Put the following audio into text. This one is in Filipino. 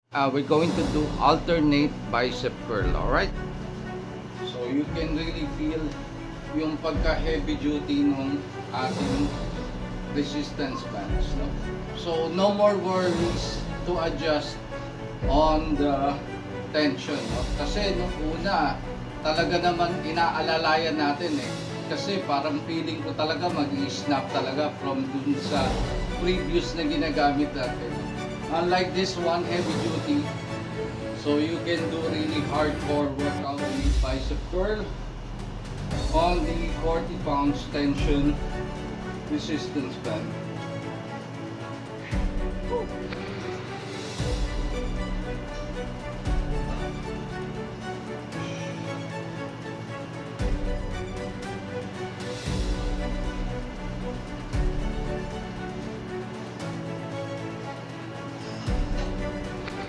We're going to do alternate bicep curl, alright? So you can really feel yung pagka heavy duty nung ating resistance bands, no? So no more worries to adjust on the tension, no? Kasi nung una talaga naman inaalalayan natin kasi parang feeling ko talaga mag-i-snap talaga from dun sa previous na ginagamit natin. Unlike this one, heavy duty, so you can do really hardcore workout with bicep curl on the 40 pounds tension resistance band.